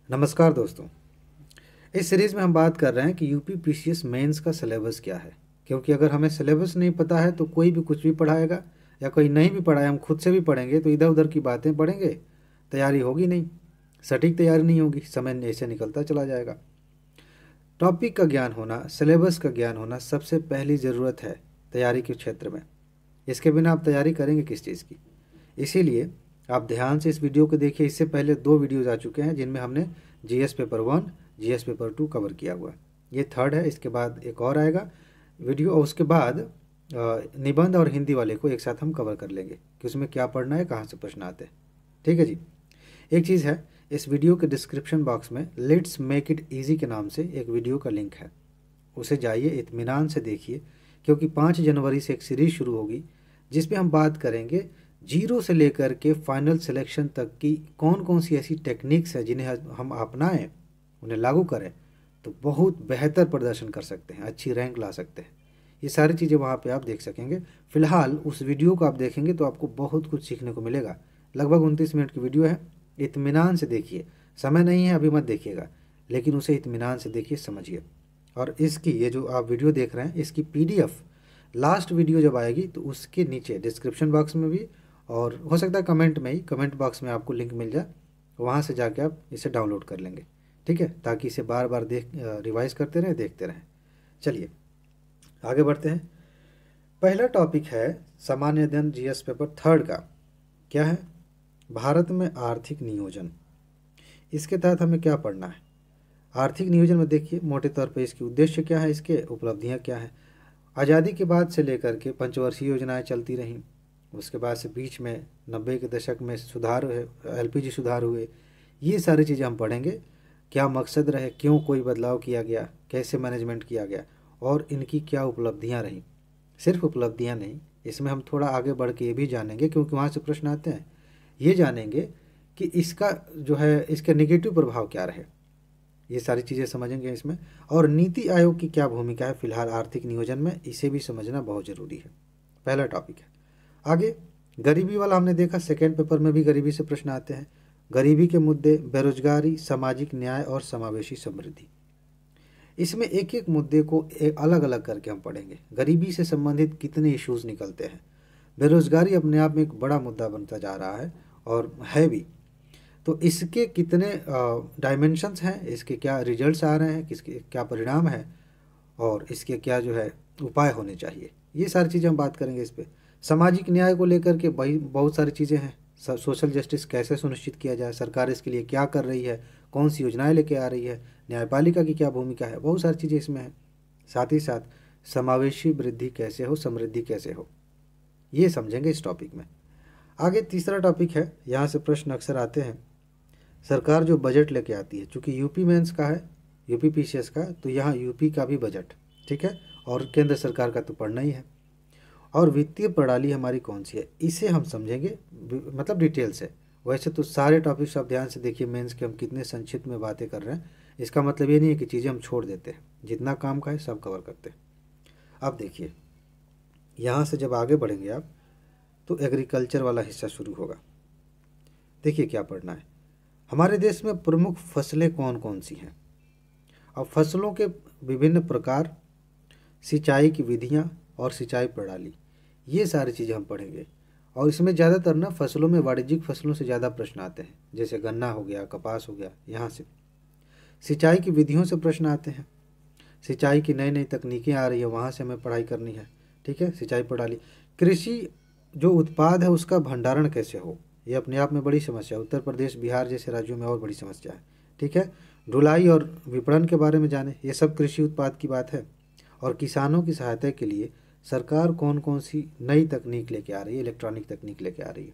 नमस्कार दोस्तों। इस सीरीज़ में हम बात कर रहे हैं कि यूपी पीसीएस मेंस का सिलेबस क्या है। क्योंकि अगर हमें सिलेबस नहीं पता है तो कोई भी कुछ भी पढ़ाएगा, या कोई नहीं भी पढ़ाए हम खुद से भी पढ़ेंगे तो इधर उधर की बातें पढ़ेंगे, तैयारी होगी नहीं, सटीक तैयारी नहीं होगी, समय ऐसे निकलता चला जाएगा। टॉपिक का ज्ञान होना, सिलेबस का ज्ञान होना सबसे पहली ज़रूरत है तैयारी के क्षेत्र में। इसके बिना आप तैयारी करेंगे किस चीज़ की। इसीलिए आप ध्यान से इस वीडियो को देखिए। इससे पहले 2 वीडियोज़ आ चुके हैं जिनमें हमने GS paper 1, GS paper 2 cover किया हुआ है। ये थर्ड है। इसके बाद एक और आएगा वीडियो, और उसके बाद निबंध और हिंदी वाले को एक साथ हम कवर कर लेंगे कि उसमें क्या पढ़ना है, कहाँ से प्रश्न आते हैं। ठीक है जी। एक चीज़ है, इस वीडियो के डिस्क्रिप्शन बॉक्स में लेट्स मेक इट ईजी के नाम से एक वीडियो का लिंक है। उसे जाइए, इत्मीनान से देखिए, क्योंकि 5 जनवरी से एक सीरीज़ शुरू होगी जिसमें हम बात करेंगे जीरो से लेकर के फाइनल सिलेक्शन तक की कौन कौन सी ऐसी टेक्निक्स हैं जिन्हें हम अपनाएं, उन्हें लागू करें तो बहुत बेहतर प्रदर्शन कर सकते हैं, अच्छी रैंक ला सकते हैं। ये सारी चीज़ें वहाँ पे आप देख सकेंगे। फ़िलहाल उस वीडियो को आप देखेंगे तो आपको बहुत कुछ सीखने को मिलेगा। लगभग 29 मिनट की वीडियो है। इत्मीनान से देखिए, समय नहीं है अभी मत देखिएगा, लेकिन उसे इत्मीनान से देखिए, समझिए। और इसकी ये जो आप वीडियो देख रहे हैं इसकी पीडीएफ लास्ट वीडियो जब आएगी तो उसके नीचे डिस्क्रिप्शन बॉक्स में भी, और हो सकता है कमेंट में ही, कमेंट बॉक्स में आपको लिंक मिल जाए, वहाँ से जाके आप इसे डाउनलोड कर लेंगे। ठीक है, ताकि इसे बार बार रिवाइज करते रहें, देखते रहें। चलिए आगे बढ़ते हैं। पहला टॉपिक है सामान्य अध्ययन जीएस पेपर 3 का। क्या है? भारत में आर्थिक नियोजन। इसके तहत हमें क्या पढ़ना है? आर्थिक नियोजन में देखिए मोटे तौर पर इसके उद्देश्य क्या है, इसके उपलब्धियां क्या हैं। आज़ादी के बाद से लेकर के पंचवर्षीय योजनाएं चलती रहीं, उसके बाद से बीच में 90 के दशक में सुधार हुए, एलपीजी सुधार हुए। ये सारी चीज़ें हम पढ़ेंगे। क्या मकसद रहे, क्यों कोई बदलाव किया गया, कैसे मैनेजमेंट किया गया, और इनकी क्या उपलब्धियां रहीं। सिर्फ उपलब्धियां नहीं, इसमें हम थोड़ा आगे बढ़ के ये भी जानेंगे, क्योंकि वहाँ से प्रश्न आते हैं, ये जानेंगे कि इसका जो है इसके नेगेटिव प्रभाव क्या रहे। ये सारी चीज़ें समझेंगे इसमें। और नीति आयोग की क्या भूमिका है फिलहाल आर्थिक नियोजन में, इसे भी समझना बहुत ज़रूरी है। पहला टॉपिक है। आगे गरीबी वाला हमने देखा, सेकेंड पेपर में भी गरीबी से प्रश्न आते हैं। गरीबी के मुद्दे, बेरोजगारी, सामाजिक न्याय और समावेशी समृद्धि। इसमें एक एक मुद्दे को अलग अलग करके हम पढ़ेंगे। गरीबी से संबंधित कितने इश्यूज निकलते हैं, बेरोजगारी अपने आप में एक बड़ा मुद्दा बनता जा रहा है और है भी, तो इसके कितने डायमेंशंस हैं, इसके क्या रिजल्ट्स आ रहे हैं, किसके क्या परिणाम है, और इसके क्या जो है उपाय होने चाहिए। ये सारी चीज़ें हम बात करेंगे इस पर। सामाजिक न्याय को लेकर के बहुत सारी चीज़ें हैं। सोशल जस्टिस कैसे सुनिश्चित किया जाए, सरकार इसके लिए क्या कर रही है, कौन सी योजनाएं लेके आ रही है, न्यायपालिका की क्या भूमिका है, बहुत सारी चीज़ें इसमें हैं। साथ ही साथ समावेशी वृद्धि कैसे हो, समृद्धि कैसे हो, ये समझेंगे इस टॉपिक में। आगे तीसरा टॉपिक है, यहाँ से प्रश्न अक्सर आते हैं। सरकार जो बजट लेके आती है, चूँकि यूपी मेंस का है, यूपी पीसीएस का, तो यहाँ यूपी का भी बजट, ठीक है, और केंद्र सरकार का तो पढ़ना ही है। और वित्तीय प्रणाली हमारी कौन सी है, इसे हम समझेंगे मतलब डिटेल से। वैसे तो सारे टॉपिक्स आप ध्यान से देखिए, मेंस के हम कितने संक्षिप्त में बातें कर रहे हैं। इसका मतलब ये नहीं है कि चीज़ें हम छोड़ देते हैं, जितना काम का है सब कवर करते हैं। अब देखिए, यहाँ से जब आगे बढ़ेंगे आप तो एग्रीकल्चर वाला हिस्सा शुरू होगा। देखिए क्या पढ़ना है। हमारे देश में प्रमुख फसलें कौन कौन सी हैं, और फसलों के विभिन्न प्रकार, सिंचाई की विधियाँ और सिंचाई प्रणाली, ये सारी चीज़ें हम पढ़ेंगे। और इसमें ज़्यादातर ना फसलों में वाणिज्यिक फसलों से ज़्यादा प्रश्न आते हैं, जैसे गन्ना हो गया, कपास हो गया। यहाँ से सिंचाई की विधियों से प्रश्न आते हैं, सिंचाई की नई नई तकनीकें आ रही है, वहाँ से हमें पढ़ाई करनी है। ठीक है, सिंचाई प्रणाली। कृषि जो उत्पाद है उसका भंडारण कैसे हो, ये अपने आप में बड़ी समस्या है। उत्तर प्रदेश, बिहार जैसे राज्यों में और बड़ी समस्या है। ठीक है, ढुलाई और विपणन के बारे में जाने, ये सब कृषि उत्पाद की बात है। और किसानों की सहायता के लिए सरकार कौन कौन सी नई तकनीक लेके आ रही है, इलेक्ट्रॉनिक तकनीक लेके आ रही है,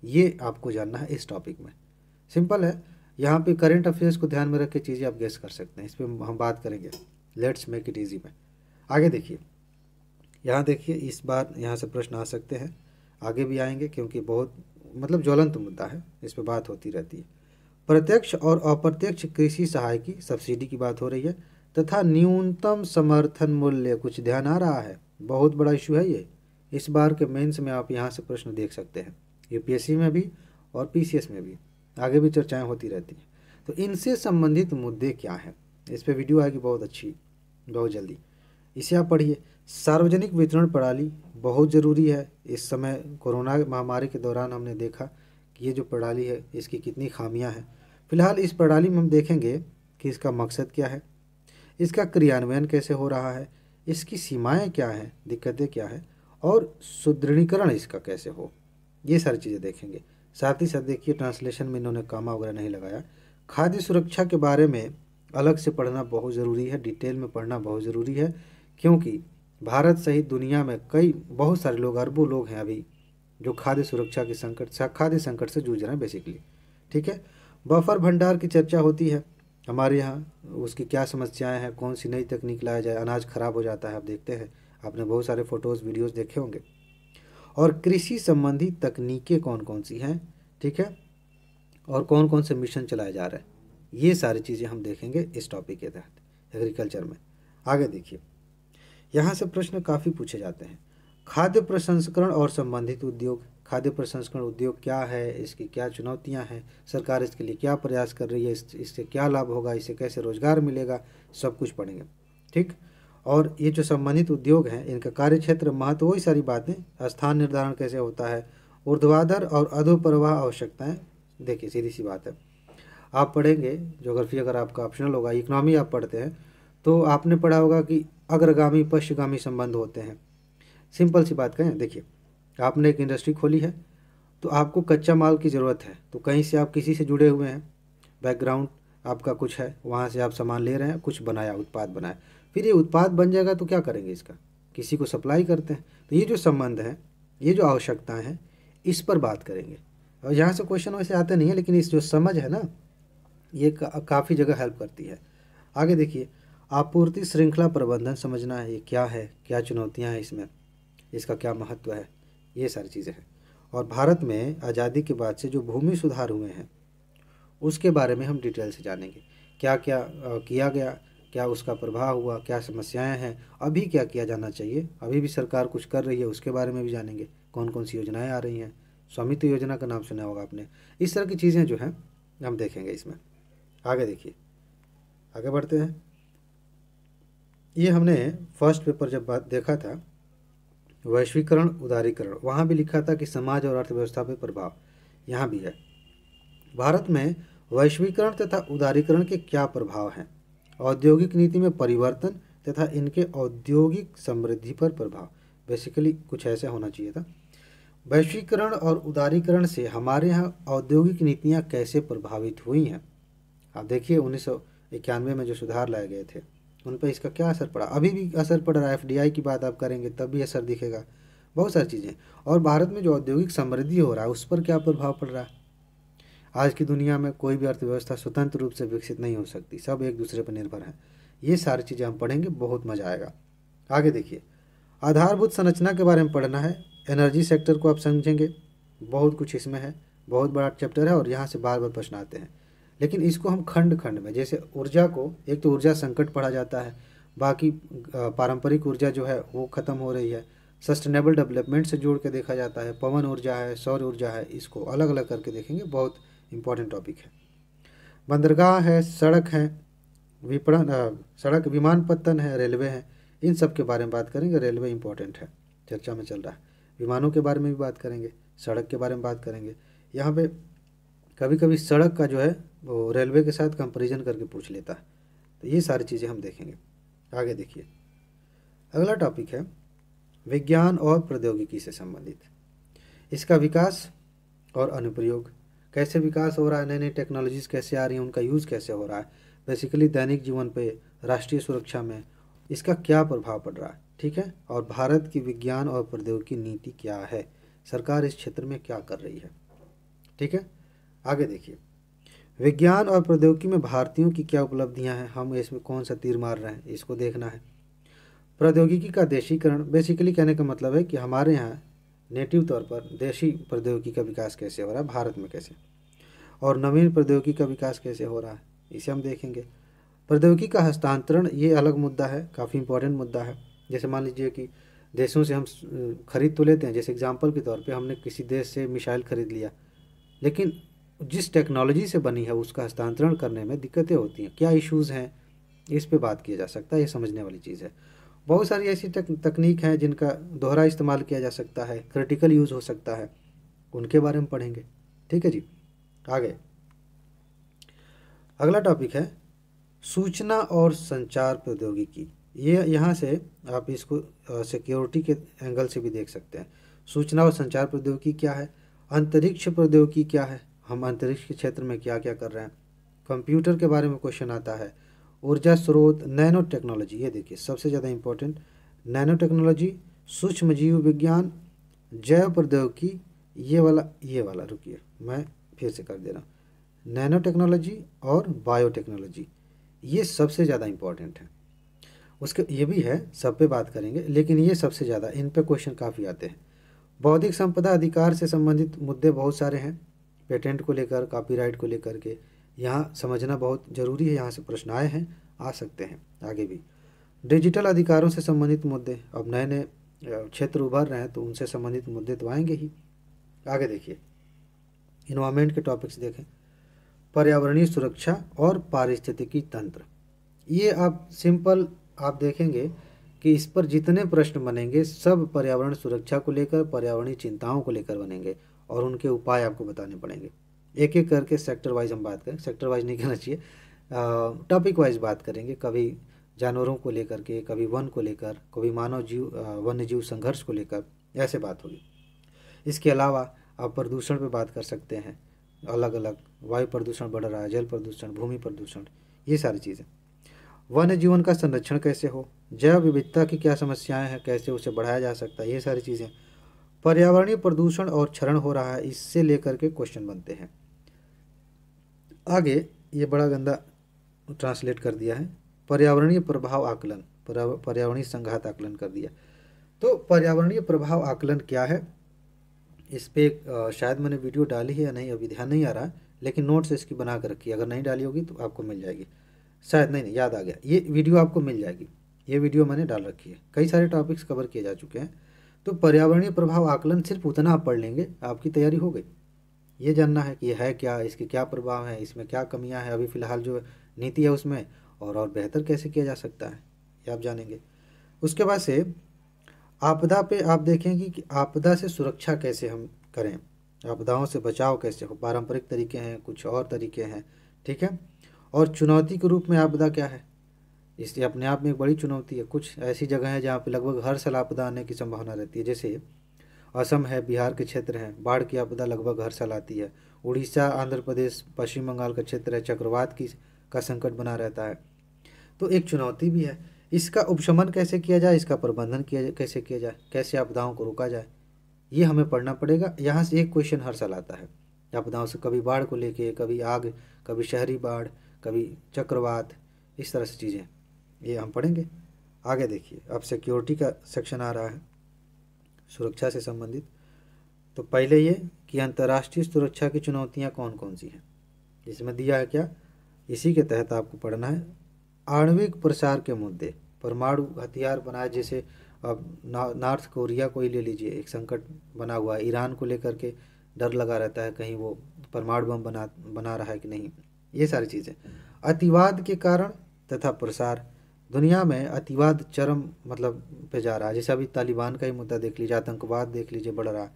ये आपको जानना है इस टॉपिक में। सिंपल है, यहाँ पे करंट अफेयर्स को ध्यान में रख के चीज़ें आप गेस कर सकते हैं। इस पर हम बात करेंगे, लेट्स मेक इट ईजी में। आगे देखिए, यहाँ देखिए, इस बार यहाँ से प्रश्न आ सकते हैं, आगे भी आएंगे, क्योंकि बहुत मतलब ज्वलंत मुद्दा है, इस पर बात होती रहती है। प्रत्यक्ष और अप्रत्यक्ष कृषि सहायकी सब्सिडी की बात हो रही है, तथा न्यूनतम समर्थन मूल्य, कुछ ध्यान आ रहा है, बहुत बड़ा इशू है ये। इस बार के मेंस में आप यहाँ से प्रश्न देख सकते हैं, यूपीएससी में भी और पीसीएस में भी, आगे भी चर्चाएं होती रहती हैं। तो इनसे संबंधित मुद्दे क्या हैं, इस पे वीडियो आएगी बहुत अच्छी, बहुत जल्दी, इसे आप पढ़िए। सार्वजनिक वितरण प्रणाली बहुत ज़रूरी है। इस समय कोरोना महामारी के दौरान हमने देखा कि ये जो प्रणाली है इसकी कितनी खामियां हैं। फिलहाल इस प्रणाली में हम देखेंगे कि इसका मकसद क्या है, इसका क्रियान्वयन कैसे हो रहा है, इसकी सीमाएं क्या हैं, दिक्कतें क्या हैं, और सुदृढ़ीकरण इसका कैसे हो, ये सारी चीज़ें देखेंगे। साथ ही साथ देखिए ट्रांसलेशन में इन्होंने कामा वगैरह नहीं लगाया। खाद्य सुरक्षा के बारे में अलग से पढ़ना बहुत ज़रूरी है, डिटेल में पढ़ना बहुत ज़रूरी है, क्योंकि भारत सहित दुनिया में कई बहुत सारे लोग, अरबों लोग हैं अभी जो खाद्य सुरक्षा के खाद्य संकट से जूझ रहे हैं बेसिकली। ठीक है, बफर भंडार की चर्चा होती है हमारे यहाँ, उसकी क्या समस्याएं हैं, कौन सी नई तकनीक लाया जाए, अनाज खराब हो जाता है, आप देखते हैं, आपने बहुत सारे फोटोज़ वीडियोज़ देखे होंगे। और कृषि संबंधी तकनीकें कौन कौन सी हैं, ठीक है, और कौन कौन से मिशन चलाए जा रहे हैं, ये सारी चीज़ें हम देखेंगे इस टॉपिक के तहत एग्रीकल्चर में। आगे देखिए, यहाँ से प्रश्न काफ़ी पूछे जाते हैं। खाद्य प्रसंस्करण और संबंधित उद्योग, खाद्य प्रसंस्करण उद्योग क्या है, इसकी क्या चुनौतियाँ हैं, सरकार इसके लिए क्या प्रयास कर रही है, इससे क्या लाभ होगा, इससे कैसे रोजगार मिलेगा, सब कुछ पढ़ेंगे। ठीक, और ये जो संबंधित उद्योग हैं इनका कार्य क्षेत्र, महत्व, वही सारी बातें, स्थान निर्धारण कैसे होता है, ऊर्ध्वाधर और अधोप्रवाह आवश्यकताएं। देखिए सीधी सी बात है, आप पढ़ेंगे ज्योग्राफी, अगर आपका ऑप्शनल होगा, इकोनॉमी आप पढ़ते हैं तो आपने पढ़ा होगा कि अग्रगामी पश्चिमगामी संबंध होते हैं। सिंपल सी बात कहें, देखिए आपने एक इंडस्ट्री खोली है तो आपको कच्चा माल की ज़रूरत है, तो कहीं से आप किसी से जुड़े हुए हैं, बैकग्राउंड आपका कुछ है, वहाँ से आप सामान ले रहे हैं, कुछ बनाया, उत्पाद बनाया, फिर ये उत्पाद बन जाएगा तो क्या करेंगे, इसका किसी को सप्लाई करते हैं। तो ये जो संबंध है, ये जो आवश्यकताएं हैं, इस पर बात करेंगे। और यहाँ से क्वेश्चन वैसे आते नहीं है, लेकिन इस जो समझ है ना, ये काफ़ी जगह हेल्प करती है। आगे देखिए, आपूर्ति श्रृंखला प्रबंधन समझना है, ये क्या है, क्या चुनौतियाँ हैं इसमें, इसका क्या महत्व है, ये सारी चीज़ें हैं। और भारत में आज़ादी के बाद से जो भूमि सुधार हुए हैं उसके बारे में हम डिटेल से जानेंगे, क्या क्या किया गया, क्या उसका प्रभाव हुआ, क्या समस्याएं हैं, अभी क्या किया जाना चाहिए, अभी भी सरकार कुछ कर रही है उसके बारे में भी जानेंगे, कौन कौन सी योजनाएं आ रही हैं, स्वामित्व योजना का नाम सुना होगा आपने। इस तरह की चीज़ें जो हैं हम देखेंगे इसमें। आगे देखिए, आगे बढ़ते हैं। ये हमने फर्स्ट पेपर जब बात देखा था, वैश्वीकरण उदारीकरण, वहाँ भी लिखा था कि समाज और अर्थव्यवस्था पर प्रभाव, यहाँ भी है। भारत में वैश्वीकरण तथा उदारीकरण के क्या प्रभाव हैं, औद्योगिक नीति में परिवर्तन तथा इनके औद्योगिक समृद्धि पर प्रभाव, बेसिकली कुछ ऐसा होना चाहिए था। वैश्वीकरण और उदारीकरण से हमारे यहाँ औद्योगिक नीतियाँ कैसे प्रभावित हुई हैं। आप देखिए 1991 में जो सुधार लाए गए थे उन पर इसका क्या असर पड़ा, अभी भी असर पड़ रहा है। एफडीआई की बात आप करेंगे तब भी असर दिखेगा, बहुत सारी चीज़ें। और भारत में जो औद्योगिक समृद्धि हो रहा है उस पर क्या प्रभाव पड़ रहा है। आज की दुनिया में कोई भी अर्थव्यवस्था स्वतंत्र रूप से विकसित नहीं हो सकती, सब एक दूसरे पर निर्भर है। ये सारी चीज़ें हम पढ़ेंगे, बहुत मज़ा आएगा। आगे देखिए, आधारभूत संरचना के बारे में पढ़ना है, एनर्जी सेक्टर को आप समझेंगे, बहुत कुछ इसमें है, बहुत बड़ा चैप्टर है और यहाँ से बार बार प्रश्न आते हैं। लेकिन इसको हम खंड खंड में, जैसे ऊर्जा को, एक तो ऊर्जा संकट पढ़ा जाता है, बाकी पारंपरिक ऊर्जा जो है वो ख़त्म हो रही है, सस्टेनेबल डेवलपमेंट से जोड़ के देखा जाता है, पवन ऊर्जा है, सौर ऊर्जा है, इसको अलग अलग करके देखेंगे, बहुत इंपॉर्टेंट टॉपिक है। बंदरगाह है, सड़क है, सड़क, विमानपत्तन है, रेलवे है, इन सब के बारे में बात करेंगे। रेलवे इंपॉर्टेंट है, चर्चा में चल रहा है। विमानों के बारे में भी बात करेंगे, सड़क के बारे में बात करेंगे। यहाँ पे कभी कभी सड़क का जो है वो रेलवे के साथ कंपैरिजन करके पूछ लेता है, तो ये सारी चीज़ें हम देखेंगे। आगे देखिए, अगला टॉपिक है विज्ञान और प्रौद्योगिकी से संबंधित, इसका विकास और अनुप्रयोग, कैसे विकास हो रहा है, नई नई टेक्नोलॉजीज़ कैसे आ रही हैं, उनका यूज़ कैसे हो रहा है, बेसिकली दैनिक जीवन पे, राष्ट्रीय सुरक्षा में इसका क्या प्रभाव पड़ रहा है। ठीक है, और भारत की विज्ञान और प्रौद्योगिकी नीति क्या है, सरकार इस क्षेत्र में क्या कर रही है। ठीक है, आगे देखिए, विज्ञान और प्रौद्योगिकी में भारतीयों की क्या उपलब्धियां हैं, हम इसमें कौन सा तीर मार रहे हैं, इसको देखना है। प्रौद्योगिकी का देशीकरण, बेसिकली कहने का मतलब है कि हमारे यहाँ नेटिव तौर पर देशी प्रौद्योगिकी का विकास कैसे हो रहा है भारत में, कैसे, और नवीन प्रौद्योगिकी का विकास कैसे हो रहा है, इसे हम देखेंगे। प्रौद्योगिकी का हस्तांतरण, ये अलग मुद्दा है, काफ़ी इंपॉर्टेंट मुद्दा है। जैसे मान लीजिए कि देशों से हम खरीद तो लेते हैं, जैसे एग्जांपल के तौर पे हमने किसी देश से मिसाइल खरीद लिया, लेकिन जिस टेक्नोलॉजी से बनी है उसका हस्तांतरण करने में दिक्कतें होती हैं, क्या इश्यूज़ हैं, इस पे बात किया जा सकता है। ये समझने वाली चीज़ है। बहुत सारी ऐसी तकनीक हैं जिनका दोहरा इस्तेमाल किया जा सकता है, क्रिटिकल यूज़ हो सकता है, उनके बारे में पढ़ेंगे। ठीक है जी। आगे अगला टॉपिक है सूचना और संचार प्रौद्योगिकी। ये यहाँ से आप इसको सिक्योरिटी के एंगल से भी देख सकते हैं। सूचना और संचार प्रौद्योगिकी क्या है, अंतरिक्ष प्रौद्योगिकी क्या है, हम अंतरिक्ष के क्षेत्र में क्या क्या कर रहे हैं, कंप्यूटर के बारे में क्वेश्चन आता है, ऊर्जा स्रोत, नैनो टेक्नोलॉजी। ये देखिए सबसे ज़्यादा इम्पोर्टेंट, नैनो टेक्नोलॉजी, सूक्ष्म जीव विज्ञान, जैव प्रौद्योगिकी, ये वाला रुकिए मैं फिर से कर दे रहा हूँ, नैनो टेक्नोलॉजी और बायोटेक्नोलॉजी, ये सबसे ज़्यादा इम्पोर्टेंट है। उसके ये भी है, सब पे बात करेंगे, लेकिन ये सबसे ज़्यादा, इन पे क्वेश्चन काफ़ी आते हैं। बौद्धिक संपदा अधिकार से संबंधित मुद्दे बहुत सारे हैं, पेटेंट को लेकर, कॉपीराइट को लेकर के, यहाँ समझना बहुत ज़रूरी है। यहाँ से प्रश्न आए हैं, आ सकते हैं आगे भी। डिजिटल अधिकारों से संबंधित मुद्दे, अब नए नए क्षेत्र उभर रहे हैं तो उनसे संबंधित मुद्दे तो आएंगे ही। आगे देखिए इन्वायरमेंट के टॉपिक्स देखें, पर्यावरणीय सुरक्षा और पारिस्थितिकी तंत्र। ये आप सिंपल आप देखेंगे कि इस पर जितने प्रश्न बनेंगे सब पर्यावरण सुरक्षा को लेकर, पर्यावरणीय चिंताओं को लेकर बनेंगे और उनके उपाय आपको बताने पड़ेंगे। एक एक करके सेक्टर वाइज हम बात करें, सेक्टर वाइज नहीं कहना चाहिए, टॉपिक वाइज बात करेंगे। कभी जानवरों को लेकर के, कभी वन को लेकर, कभी मानव जीव वन्य जीव संघर्ष को लेकर, ऐसे बात होगी। इसके अलावा आप प्रदूषण पे बात कर सकते हैं, अलग अलग वायु प्रदूषण बढ़ रहा है, जल प्रदूषण, भूमि प्रदूषण, ये सारी चीज़ें। वन्य जीवन का संरक्षण कैसे हो, जैव विविधता की क्या समस्याएं हैं, कैसे उसे बढ़ाया जा सकता है, ये सारी चीज़ें। पर्यावरणीय प्रदूषण और क्षरण हो रहा है, इससे लेकर के क्वेश्चन बनते हैं। आगे ये बड़ा गंदा ट्रांसलेट कर दिया है, पर्यावरणीय प्रभाव आकलन, पर्यावरणीय संघात आकलन कर दिया। तो पर्यावरणीय प्रभाव आकलन क्या है, इस पर शायद मैंने वीडियो डाली है या नहीं, अभी ध्यान नहीं आ रहा, लेकिन नोट्स इसकी बना कर रखी है, अगर नहीं डाली होगी तो आपको मिल जाएगी। शायद नहीं याद आ गया, ये वीडियो आपको मिल जाएगी, ये वीडियो मैंने डाल रखी है, कई सारे टॉपिक्स कवर किए जा चुके हैं। तो पर्यावरणीय प्रभाव आकलन सिर्फ उतना आप पढ़ लेंगे, आपकी तैयारी हो गई। ये जानना है कि ये है क्या, इसके क्या प्रभाव हैं, इसमें क्या कमियां हैं अभी फ़िलहाल जो नीति है उसमें, और बेहतर कैसे किया जा सकता है, ये आप जानेंगे। उसके बाद से आपदा पे आप देखेंगे कि आपदा से सुरक्षा कैसे हम करें, आपदाओं से बचाव कैसे हो, पारंपरिक तरीके हैं, कुछ और तरीके हैं, ठीक है। और चुनौती के रूप में आपदा क्या है, इसलिए अपने आप में एक बड़ी चुनौती है। कुछ ऐसी जगह है जहाँ पे लगभग हर साल आपदा आने की संभावना रहती है, जैसे असम है, बिहार के क्षेत्र हैं, बाढ़ की आपदा लगभग हर साल आती है। उड़ीसा, आंध्र प्रदेश, पश्चिम बंगाल का क्षेत्र है, चक्रवात का संकट बना रहता है। तो एक चुनौती भी है, इसका उपशमन कैसे किया जाए, इसका प्रबंधन कैसे किया जाए, कैसे आपदाओं को रोका जाए, ये हमें पढ़ना पड़ेगा। यहाँ से एक क्वेश्चन हर साल आता है आपदाओं से, कभी बाढ़ को लेके, कभी आग, कभी शहरी बाढ़, कभी चक्रवात, इस तरह से चीज़ें ये हम पढ़ेंगे। आगे देखिए अब सिक्योरिटी का सेक्शन आ रहा है, सुरक्षा से संबंधित। तो पहले ये कि अंतर्राष्ट्रीय सुरक्षा की चुनौतियाँ कौन कौन सी हैं, इसमें दिया है क्या, इसी के तहत आपको पढ़ना है। आणविक प्रसार के मुद्दे, परमाणु हथियार बनाए, जैसे अब नॉर्थ कोरिया को ही ले लीजिए, एक संकट बना हुआ है, ईरान को लेकर के डर लगा रहता है कहीं वो परमाणु बम बना रहा है कि नहीं, ये सारी चीज़ें। अतिवाद के कारण तथा प्रसार, दुनिया में अतिवाद चरम मतलब पे जा रहा है, जैसे अभी तालिबान का ही मुद्दा देख लीजिए, आतंकवाद देख लीजिए, बढ़ रहा है।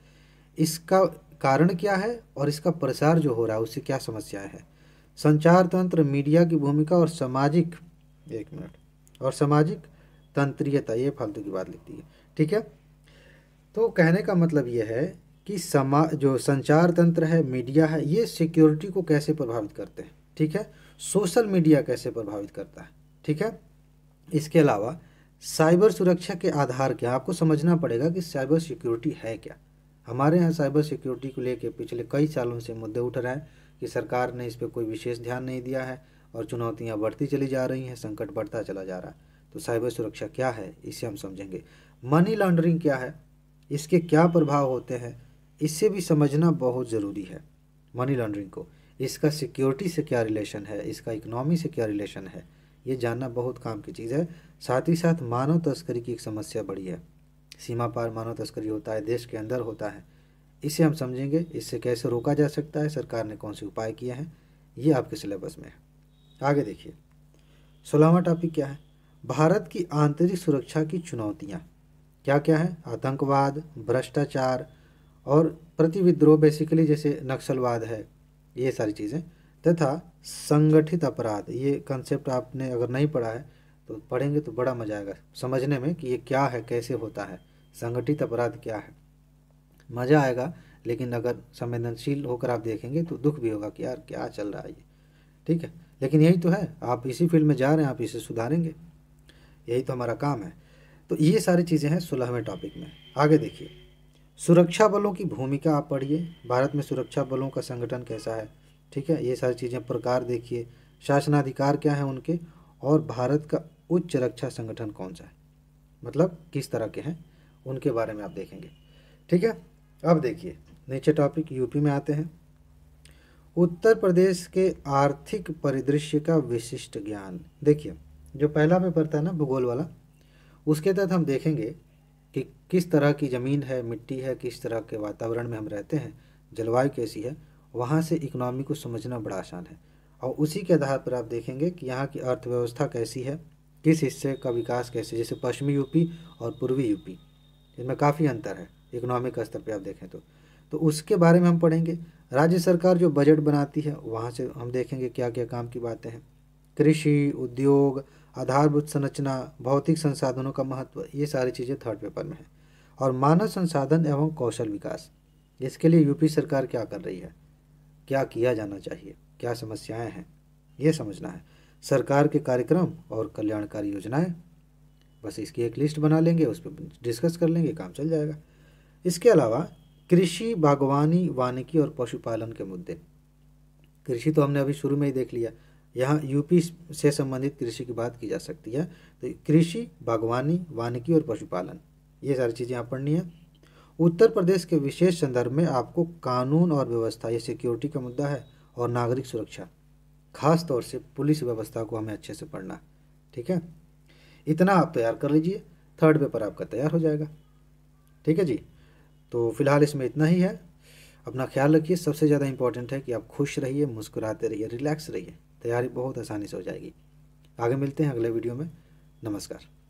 इसका कारण क्या है और इसका प्रसार जो हो रहा है उससे क्या समस्याएं हैं। संचार तंत्र, मीडिया की भूमिका और सामाजिक, एक मिनट, और सामाजिक तंत्रीयता, ये फालतू की बात लिखती है, ठीक है। तो कहने का मतलब ये है कि जो संचार तंत्र है, मीडिया है, ये सिक्योरिटी को कैसे प्रभावित करते हैं, ठीक है। सोशल मीडिया कैसे प्रभावित करता है, ठीक है। इसके अलावा साइबर सुरक्षा के आधार क्या, आपको समझना पड़ेगा कि साइबर सिक्योरिटी है क्या। हमारे यहाँ साइबर सिक्योरिटी को लेकर पिछले कई सालों से मुद्दे उठ रहे हैं कि सरकार ने इस पर कोई विशेष ध्यान नहीं दिया है और चुनौतियाँ बढ़ती चली जा रही हैं, संकट बढ़ता चला जा रहा है। तो साइबर सुरक्षा क्या है इसे हम समझेंगे। मनी लॉन्ड्रिंग क्या है, इसके क्या प्रभाव होते हैं, इससे भी समझना बहुत ज़रूरी है। मनी लॉन्ड्रिंग को, इसका सिक्योरिटी से क्या रिलेशन है, इसका इकोनॉमी से क्या रिलेशन है, ये जानना बहुत काम की चीज़ है। साथ ही साथ मानव तस्करी की एक समस्या बड़ी है, सीमा पार मानव तस्करी होता है, देश के अंदर होता है, इसे हम समझेंगे, इससे कैसे रोका जा सकता है, सरकार ने कौन से उपाय किए हैं, ये आपके सिलेबस में है। आगे देखिए 16वां टॉपिक क्या है, भारत की आंतरिक सुरक्षा की चुनौतियाँ क्या क्या है। आतंकवाद, भ्रष्टाचार और प्रतिविद्रोह, बेसिकली जैसे नक्सलवाद है, ये सारी चीज़ें, तथा संगठित अपराध। ये कंसेप्ट आपने अगर नहीं पढ़ा है तो पढ़ेंगे तो बड़ा मजा आएगा समझने में कि ये क्या है, कैसे होता है, संगठित अपराध क्या है, मज़ा आएगा। लेकिन अगर संवेदनशील होकर आप देखेंगे तो दुख भी होगा कि यार क्या चल रहा है ये, ठीक है। लेकिन यही तो है, आप इसी फील्ड में जा रहे हैं, आप इसे सुधारेंगे, यही तो हमारा काम है। तो ये सारी चीज़ें हैं 16वें टॉपिक में। आगे देखिए सुरक्षा बलों की भूमिका आप पढ़िए, भारत में सुरक्षा बलों का संगठन कैसा है, ठीक है। ये सारी चीज़ें प्रकार देखिए, शासनाधिकार क्या है उनके, और भारत का उच्च रक्षा संगठन कौन सा है, मतलब किस तरह के हैं, उनके बारे में आप देखेंगे, ठीक है। अब देखिए नीचे टॉपिक यूपी में आते हैं। उत्तर प्रदेश के आर्थिक परिदृश्य का विशिष्ट ज्ञान। देखिए जो पहला पेपर था ना भूगोल वाला, उसके तहत हम देखेंगे कि किस तरह की ज़मीन है, मिट्टी है, किस तरह के वातावरण में हम रहते हैं, जलवायु कैसी है, वहाँ से इकोनॉमी को समझना बड़ा आसान है। और उसी के आधार पर आप देखेंगे कि यहाँ की अर्थव्यवस्था कैसी है, किस हिस्से का विकास कैसे, जैसे पश्चिमी यूपी और पूर्वी यूपी, इनमें काफ़ी अंतर है इकोनॉमिक स्तर पर आप देखें तो उसके बारे में हम पढ़ेंगे। राज्य सरकार जो बजट बनाती है वहाँ से हम देखेंगे क्या क्या काम की बातें हैं। कृषि, उद्योग, आधारभूत संरचना, भौतिक संसाधनों का महत्व, ये सारी चीज़ें थर्ड पेपर में है। और मानव संसाधन एवं कौशल विकास, इसके लिए यूपी सरकार क्या कर रही है, क्या किया जाना चाहिए, क्या समस्याएं हैं, ये समझना है। सरकार के कार्यक्रम और कल्याणकारी योजनाएं, बस इसकी एक लिस्ट बना लेंगे, उस पर डिस्कस कर लेंगे, काम चल जाएगा। इसके अलावा कृषि, बागवानी, वानिकी और पशुपालन के मुद्दे। कृषि तो हमने अभी शुरू में ही देख लिया, यहाँ यूपी से संबंधित कृषि की बात की जा सकती है। तो कृषि, बागवानी, वानिकी और पशुपालन, ये सारी चीज़ें आप पढ़नी है। उत्तर प्रदेश के विशेष संदर्भ में आपको कानून और व्यवस्था, ये सिक्योरिटी का मुद्दा है, और नागरिक सुरक्षा, खास तौर से पुलिस व्यवस्था को हमें अच्छे से पढ़ना, ठीक है। इतना आप तैयार कर लीजिए, थर्ड पेपर आपका तैयार हो जाएगा, ठीक है जी। तो फिलहाल इसमें इतना ही है। अपना ख्याल रखिए, सबसे ज़्यादा इंपॉर्टेंट है कि आप खुश रहिए, मुस्कुराते रहिए, रिलैक्स रहिए, तैयारी बहुत आसानी से हो जाएगी। आगे मिलते हैं अगले वीडियो में। नमस्कार।